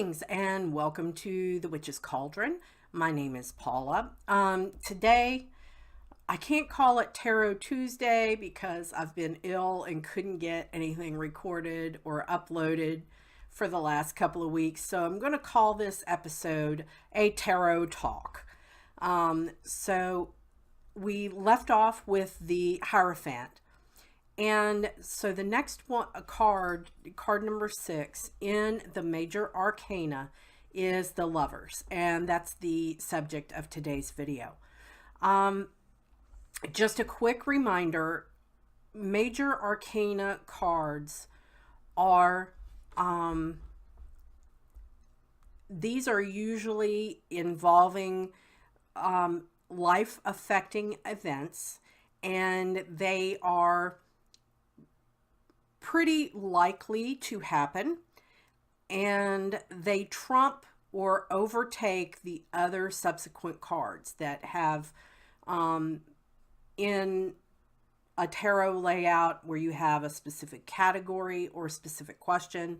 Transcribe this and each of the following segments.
Greetings and welcome to the Witch's Cauldron. My name is Paula. Today, I can't call it Tarot Tuesday because I've been ill and couldn't get anything recorded or uploaded for the last couple of weeks. So I'm going to call this episode a Tarot Talk. So we left off with the Hierophant. And so the next one, card number 6 in the Major Arcana is the Lovers. And that's the subject of today's video. Just a quick reminder, Major Arcana cards are, these are usually involving life-affecting events, and they are pretty likely to happen, and they trump or overtake the other subsequent cards that have in a tarot layout where you have a specific category or a specific question.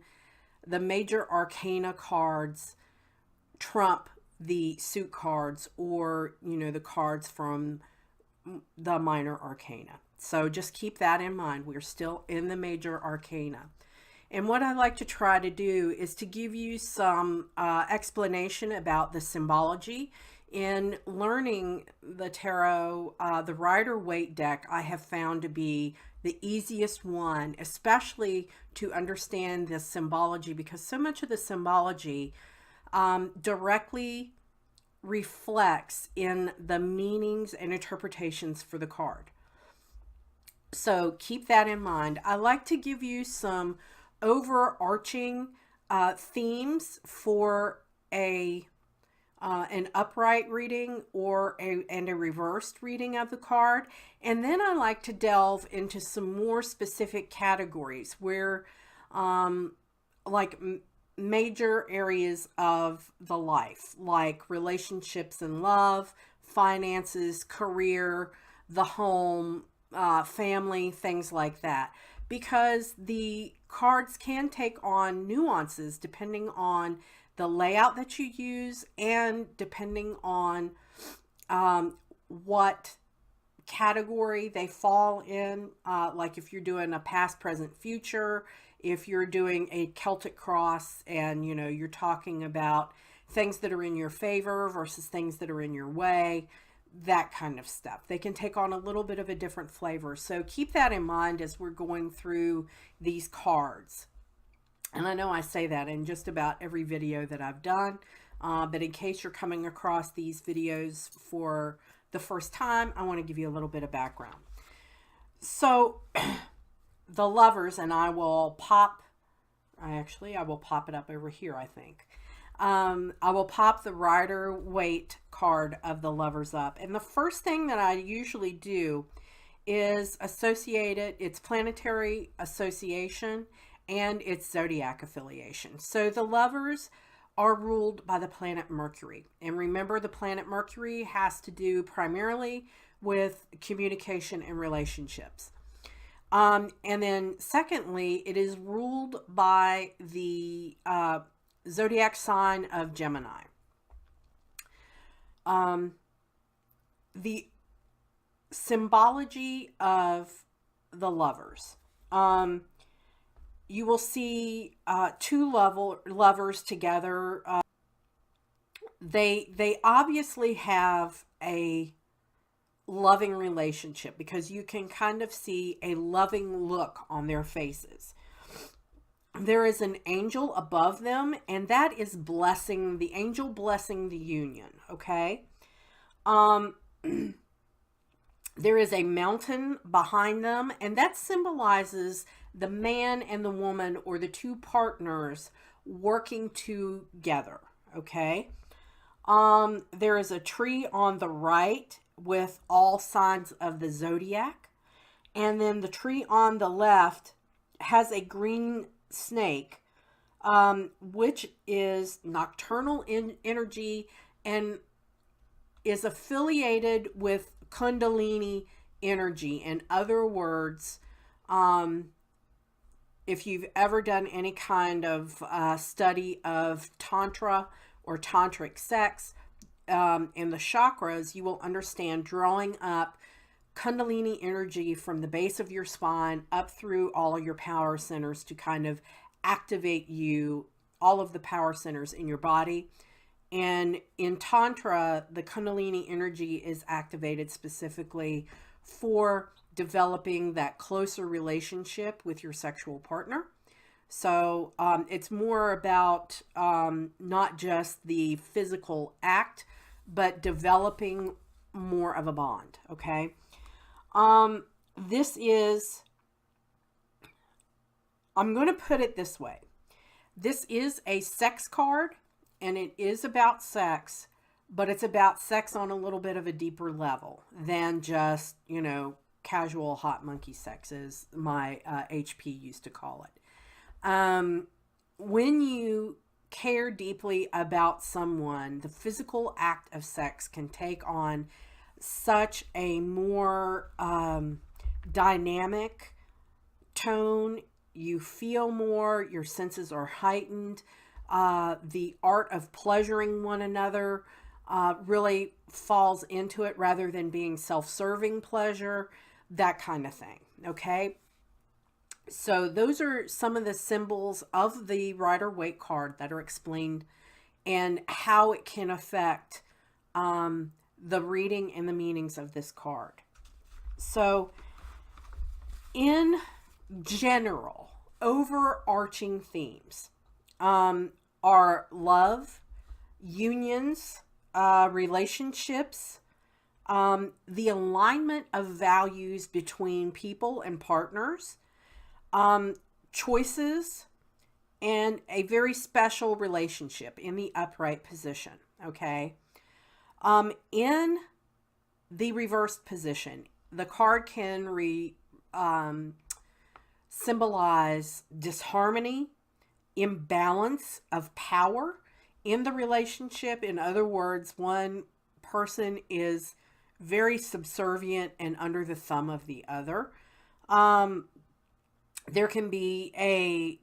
The Major Arcana cards trump the suit cards, or the cards from the Minor Arcana. So just keep that in mind. We're still in the Major Arcana. And what I like to try to do is to give you some explanation about the symbology. In learning the tarot, the Rider-Waite deck I have found to be the easiest one, especially to understand the symbology, because so much of the symbology directly reflects in the meanings and interpretations for the card. So keep that in mind. I like to give you some overarching themes for an upright reading or a reversed reading of the card. And then I like to delve into some more specific categories where like major areas of the life, like relationships and love, finances, career, the home, family, things like that, because the cards can take on nuances depending on the layout that you use and depending on what category they fall in. Like if you're doing a past, present, future, if you're doing a Celtic cross and you're talking about things that are in your favor versus things that are in your way, that kind of stuff. They can take on a little bit of a different flavor. So keep that in mind as we're going through these cards. And I know I say that in just about every video that I've done, but in case you're coming across these videos for the first time, I want to give you a little bit of background. So the Lovers, and I will pop it up over here, I think. I will pop the Rider-Waite card of the Lovers up. And the first thing that I usually do is associate its planetary association and its zodiac affiliation. So the Lovers are ruled by the planet Mercury. And remember, the planet Mercury has to do primarily with communication and relationships. And then secondly, it is ruled by the zodiac sign of Gemini. The symbology of the Lovers. You will see two lovers together. They obviously have a loving relationship because you can kind of see a loving look on their faces. There is an angel above them, and that is blessing, the angel blessing the union, okay? There is a mountain behind them, and that symbolizes the man and the woman, or the two partners working together, okay? There is a tree on the right with all signs of the zodiac, and then the tree on the left has a green snake, which is nocturnal energy and is affiliated with Kundalini energy. In other words, if you've ever done any kind of study of Tantra or Tantric sex in the chakras, you will understand drawing up Kundalini energy from the base of your spine up through all of your power centers to kind of activate you, all of the power centers in your body. And in Tantra, the Kundalini energy is activated specifically for developing that closer relationship with your sexual partner. So it's more about not just the physical act, but developing more of a bond, okay? This is, I'm going to put it this way. This is a sex card, and it is about sex, but it's about sex on a little bit of a deeper level than just, you know, casual hot monkey sex, as my HP used to call it. When you care deeply about someone, the physical act of sex can take on such a more dynamic tone. You feel more, your senses are heightened. The art of pleasuring one another really falls into it rather than being self-serving pleasure, that kind of thing, okay? So those are some of the symbols of the Rider-Waite card that are explained and how it can affect the reading and the meanings of this card. So in general, overarching themes are love, unions, relationships, the alignment of values between people and partners, choices, and a very special relationship in the upright position, okay? In the reversed position, the card can symbolize disharmony, imbalance of power in the relationship. In other words, one person is very subservient and under the thumb of the other. There can be a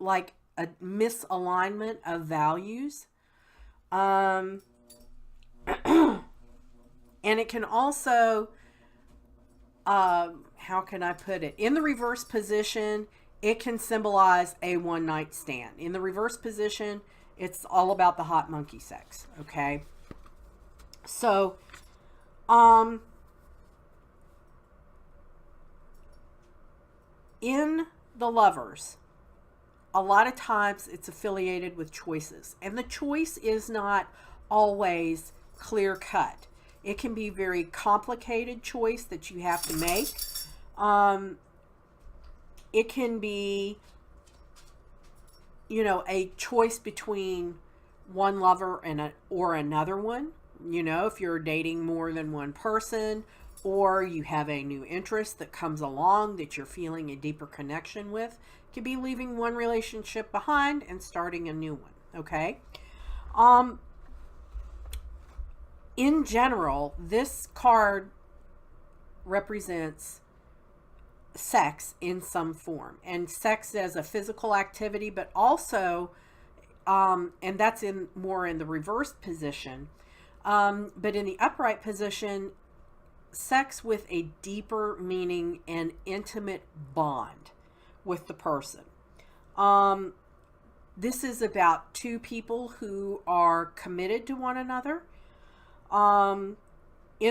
like a misalignment of values. And it can also, how can I put it? In the reverse position, it can symbolize a one-night stand. In the reverse position, it's all about the hot monkey sex, okay? So, in the Lovers, a lot of times it's affiliated with choices. And the choice is not always clear cut. It can be very complicated choice that you have to make. It can be, you know, a choice between one lover and or another one. You know, if you're dating more than one person, or you have a new interest that comes along that you're feeling a deeper connection with, it could be leaving one relationship behind and starting a new one, okay? In general, this card represents sex in some form, and sex as a physical activity, but also, and that's more in the reversed position, but in the upright position, sex with a deeper meaning and intimate bond with the person. This is about two people who are committed to one another. In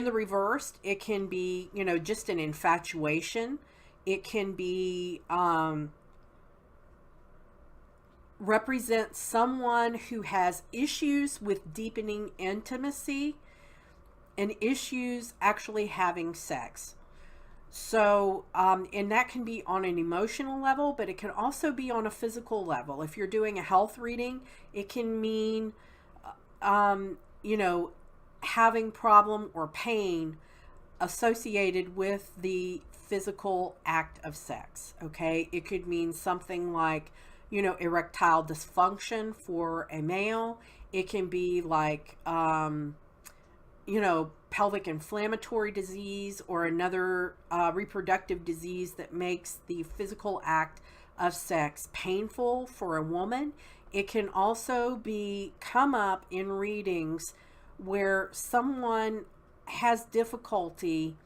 the reversed, it can be, you know, just an infatuation. It can be, represent someone who has issues with deepening intimacy and issues actually having sex. So, and that can be on an emotional level, but it can also be on a physical level. If you're doing a health reading, it can mean, you know, having problem or pain associated with the physical act of sex, okay? It could mean something like, you know, erectile dysfunction for a male. It can be like, you know, pelvic inflammatory disease or another reproductive disease that makes the physical act of sex painful for a woman. It can also come up in readings where someone has difficulty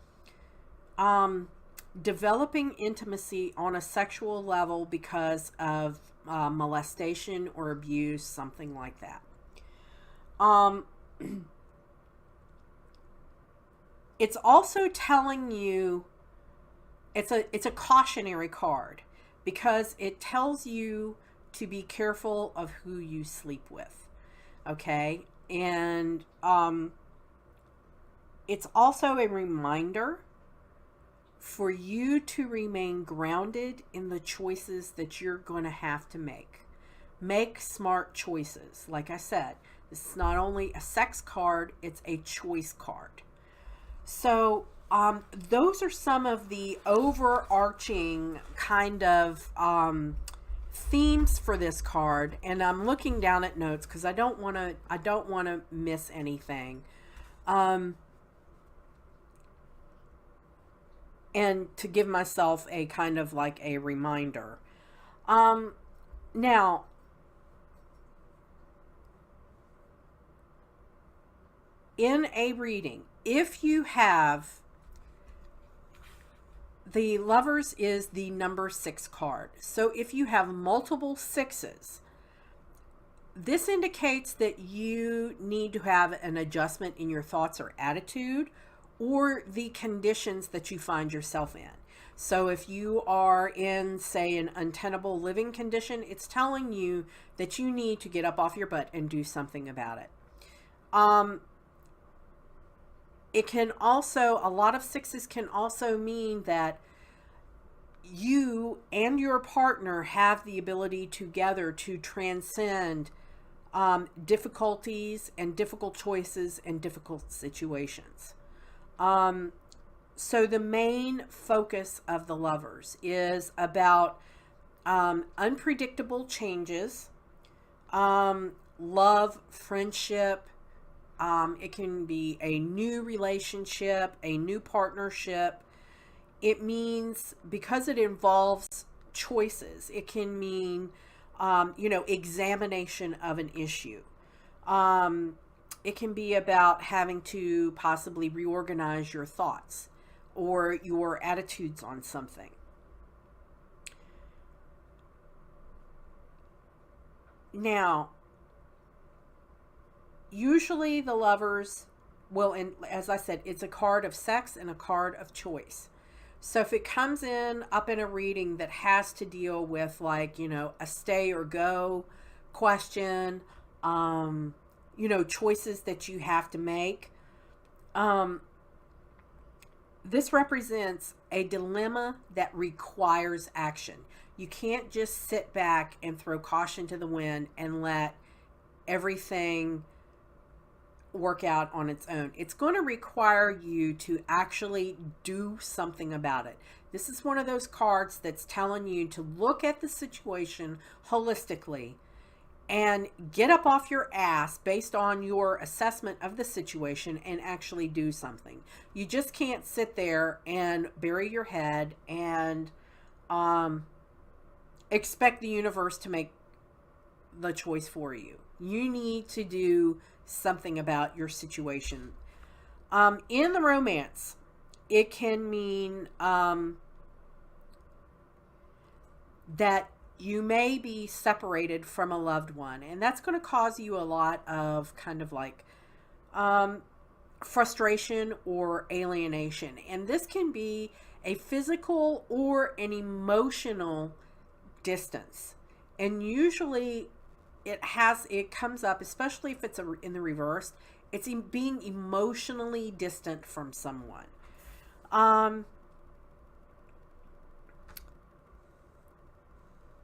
developing intimacy on a sexual level because of molestation or abuse, something like that. It's also telling you, it's a cautionary card because it tells you to be careful of who you sleep with. Okay? And it's also a reminder for you to remain grounded in the choices that you're going to have to make. Make smart choices. Like I said, this is not only a sex card, it's a choice card. So those are some of the overarching kind of themes for this card. And I'm looking down at notes because I don't want to miss anything. And to give myself a kind of like a reminder. Now, in a reading, if you have, the Lovers is the number 6 card. So if you have multiple 6s, this indicates that you need to have an adjustment in your thoughts or attitude, or the conditions that you find yourself in. So if you are in, say, an untenable living condition, it's telling you that you need to get up off your butt and do something about it. It can also, a lot of 6s can also mean that you and your partner have the ability together to transcend difficulties and difficult choices and difficult situations. So the main focus of the Lovers is about unpredictable changes, love, friendship. It can be a new relationship, a new partnership. It means, because it involves choices, it can mean, examination of an issue. It can be about having to possibly reorganize your thoughts or your attitudes on something. Now, usually the Lovers will, and as I said, it's a card of sex and a card of choice. So if it comes in up in a reading that has to deal with, like, a stay or go question, choices that you have to make. This represents a dilemma that requires action. You can't just sit back and throw caution to the wind and let everything work out on its own. It's going to require you to actually do something about it. This is one of those cards that's telling you to look at the situation holistically and get up off your ass based on your assessment of the situation and actually do something. You just can't sit there and bury your head and expect the universe to make the choice for you. You need to do something about your situation. In the romance, it can mean that you may be separated from a loved one, and that's going to cause you a lot of kind of like frustration or alienation. And this can be a physical or an emotional distance. And usually it comes up, especially if it's in the reverse, it's being emotionally distant from someone.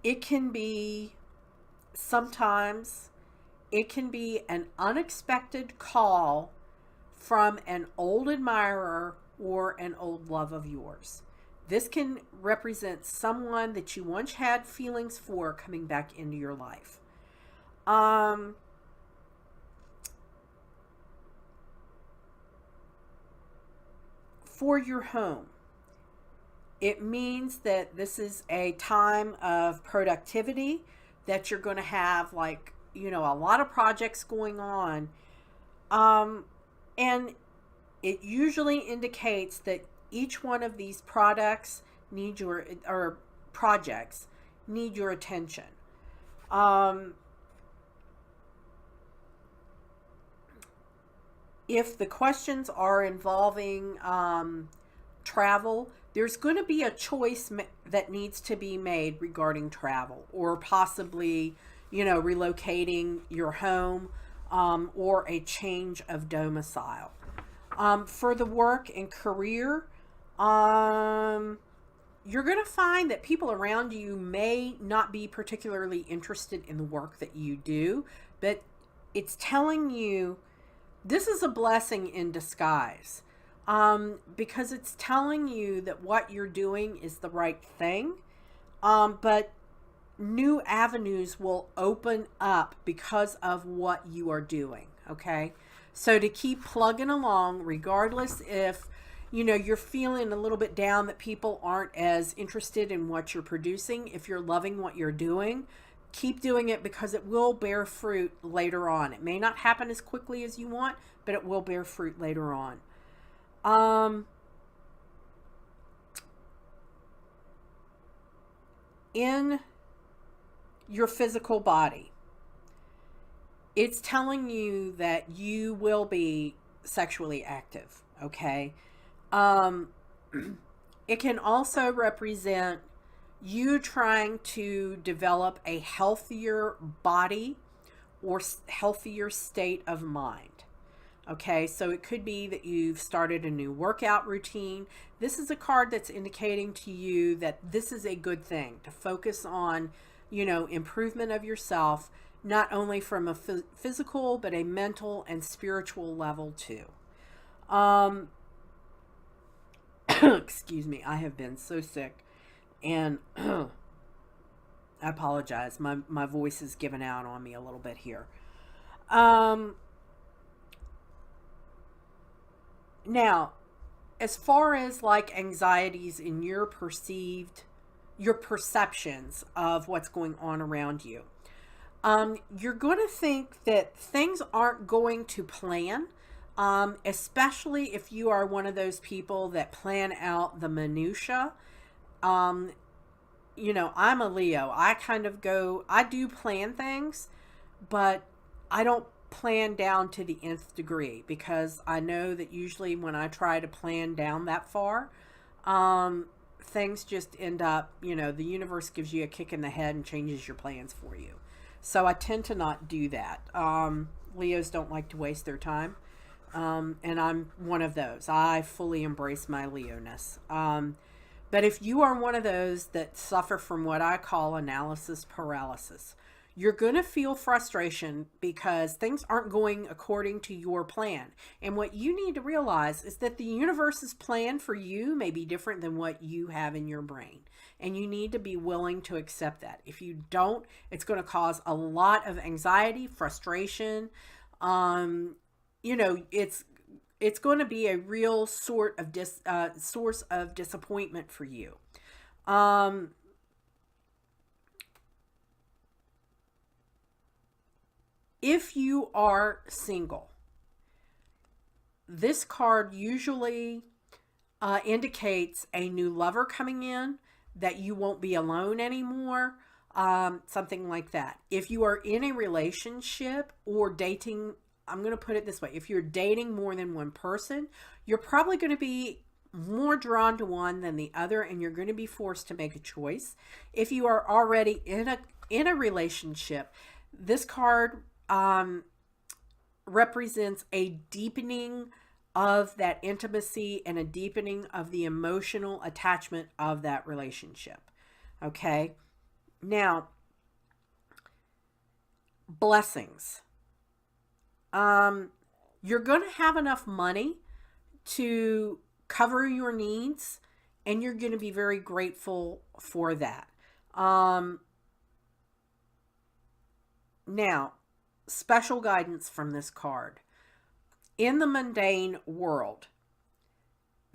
It can be, sometimes, it can be an unexpected call from an old admirer or an old love of yours. This can represent someone that you once had feelings for coming back into your life. for your home. It means that this is a time of productivity, that you're going to have, like, a lot of projects going on. And it usually indicates that each one of these products need your, or projects need your attention. If the questions are involving travel, there's going to be a choice that needs to be made regarding travel, or possibly, relocating your home, or a change of domicile. For the work and career, you're going to find that people around you may not be particularly interested in the work that you do, but it's telling you this is a blessing in disguise, because it's telling you that what you're doing is the right thing, but new avenues will open up because of what you are doing, okay? So to keep plugging along, regardless if, you're feeling a little bit down that people aren't as interested in what you're producing, if you're loving what you're doing, keep doing it, because it will bear fruit later on. It may not happen as quickly as you want, but it will bear fruit later on. In your physical body, it's telling you that you will be sexually active, okay? It can also represent you trying to develop a healthier body or healthier state of mind. Okay, so it could be that you've started a new workout routine. This is a card that's indicating to you that this is a good thing, to focus on, improvement of yourself, not only from a physical, but a mental and spiritual level too. Excuse me, I have been so sick, and I apologize. My voice is giving out on me a little bit here. Now, as far as like anxieties in your perceptions of what's going on around you, you're going to think that things aren't going to plan, especially if you are one of those people that plan out the minutia. I'm a Leo. I do plan things, but I don't plan down to the nth degree, because I know that usually when I try to plan down that far, things just end up, the universe gives you a kick in the head and changes your plans for you. So I tend to not do that. Leos don't like to waste their time. And I'm one of those. I fully embrace my Leo-ness. But if you are one of those that suffer from what I call analysis paralysis, you're going to feel frustration because things aren't going according to your plan. And what you need to realize is that the universe's plan for you may be different than what you have in your brain. And you need to be willing to accept that. If you don't, it's going to cause a lot of anxiety, frustration. It's going to be a real source of disappointment for you. If you are single, this card usually indicates a new lover coming in, that you won't be alone anymore, something like that. If you are in a relationship or dating, I'm going to put it this way. If you're dating more than one person, you're probably going to be more drawn to one than the other, and you're going to be forced to make a choice. If you are already in a relationship, this card represents a deepening of that intimacy and a deepening of the emotional attachment of that relationship. Okay? Now, blessings. You're going to have enough money to cover your needs, and you're going to be very grateful for that. Now, special guidance from this card. In the mundane world,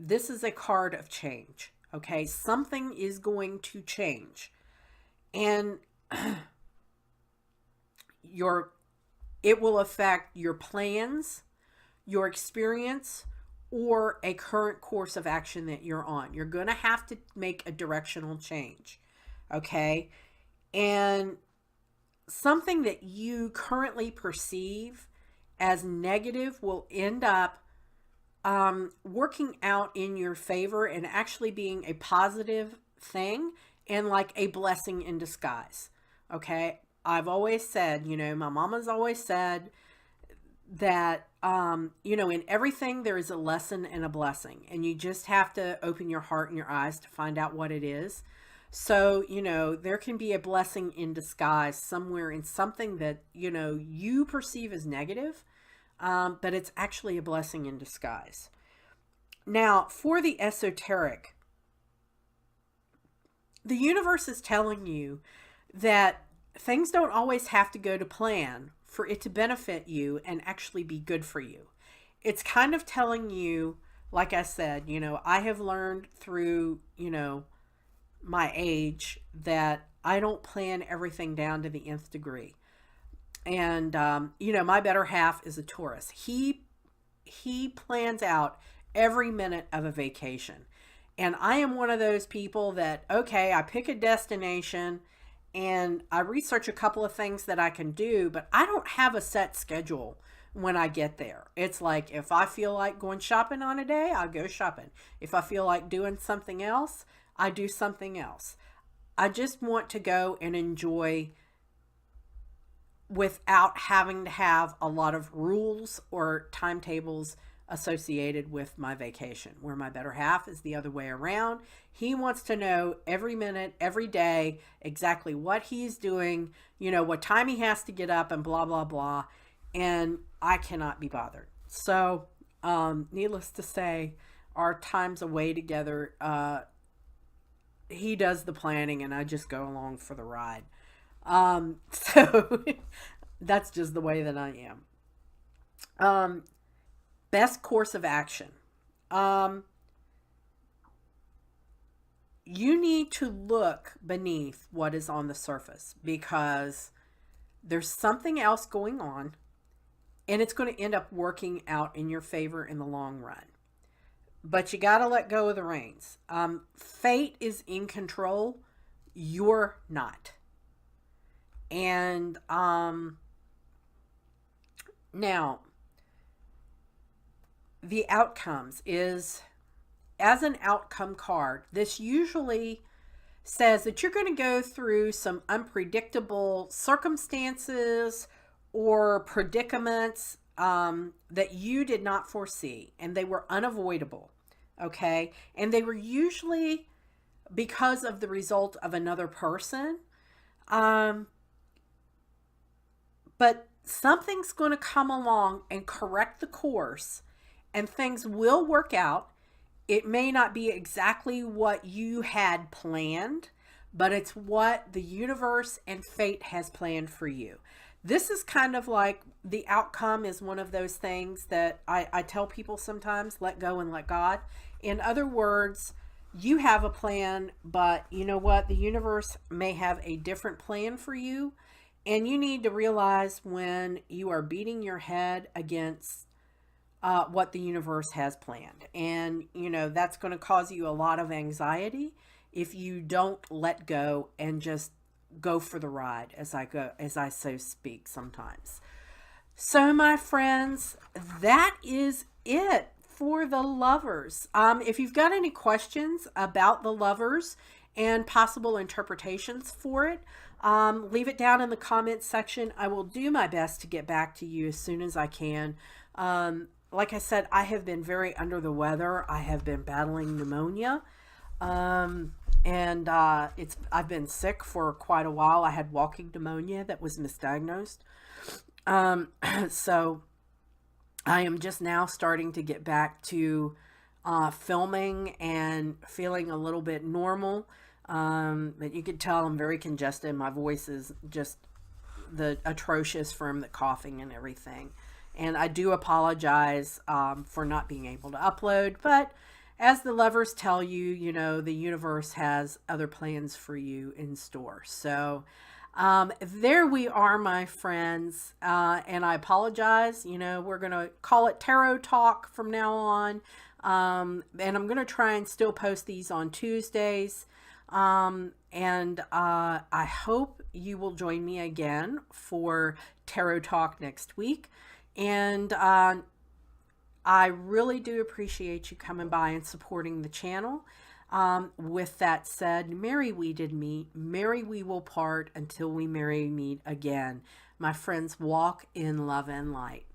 this is a card of change. Okay. Something is going to change. And it will affect your plans, your experience, or a current course of action that you're on. You're going to have to make a directional change. Okay. And something that you currently perceive as negative will end up working out in your favor and actually being a positive thing and like a blessing in disguise. Okay. I've always said, my mama's always said that, in everything there is a lesson and a blessing, and you just have to open your heart and your eyes to find out what it is. So, there can be a blessing in disguise somewhere in something that, you perceive as negative, but it's actually a blessing in disguise. Now, for the esoteric, the universe is telling you that things don't always have to go to plan for it to benefit you and actually be good for you. It's kind of telling you, like I said, I have learned through, my age that I don't plan everything down to the nth degree. And, my better half is a Taurus. He plans out every minute of a vacation. And I am one of those people that, okay, I pick a destination and I research a couple of things that I can do, but I don't have a set schedule when I get there. It's like, if I feel like going shopping on a day, I'll go shopping. If I feel like doing something else, I do something else. I just want to go and enjoy without having to have a lot of rules or timetables associated with my vacation, where my better half is the other way around. He wants to know every minute, every day, exactly what he's doing, what time he has to get up and blah, blah, blah. And I cannot be bothered. So, needless to say, our times away together, he does the planning and I just go along for the ride. So that's just the way that I am. Best course of action. You need to look beneath what is on the surface, because there's something else going on and it's going to end up working out in your favor in the long run. But you got to let go of the reins. Fate is in control. You're not. And now, the outcomes is, as an outcome card, this usually says that you're going to go through some unpredictable circumstances or predicaments that you did not foresee, and they were unavoidable. Okay. And they were usually because of the result of another person. But something's going to come along and correct the course, and things will work out. It may not be exactly what you had planned, but it's what the universe and fate has planned for you. This is kind of like, the outcome is one of those things that I tell people sometimes, let go and let God. In other words, you have a plan, but you know what? The universe may have a different plan for you. And you need to realize when you are beating your head against what the universe has planned. And, that's going to cause you a lot of anxiety if you don't let go and just go for the ride, as I so speak sometimes. So, my friends, that is it for the Lovers. If you've got any questions about the Lovers and possible interpretations for it, leave it down in the comments section. I will do my best to get back to you as soon as I can. Like I said, I have been very under the weather. I have been battling pneumonia. And I've been sick for quite a while. I had walking pneumonia that was misdiagnosed. So I am just now starting to get back to filming and feeling a little bit normal. But you could tell I'm very congested. My voice is just atrocious from the coughing and everything. And I do apologize for not being able to upload, but as the lovers tell you, you know, the universe has other plans for you in store. So there we are, my friends. And I apologize. You know, we're going to call it Tarot Talk from now on. And I'm going to try and still post these on Tuesdays. And I hope you will join me again for Tarot Talk next week. And I really do appreciate you coming by and supporting the channel. With that said, merry we did meet, merry we will part until we merry meet again. My friends, walk in love and light.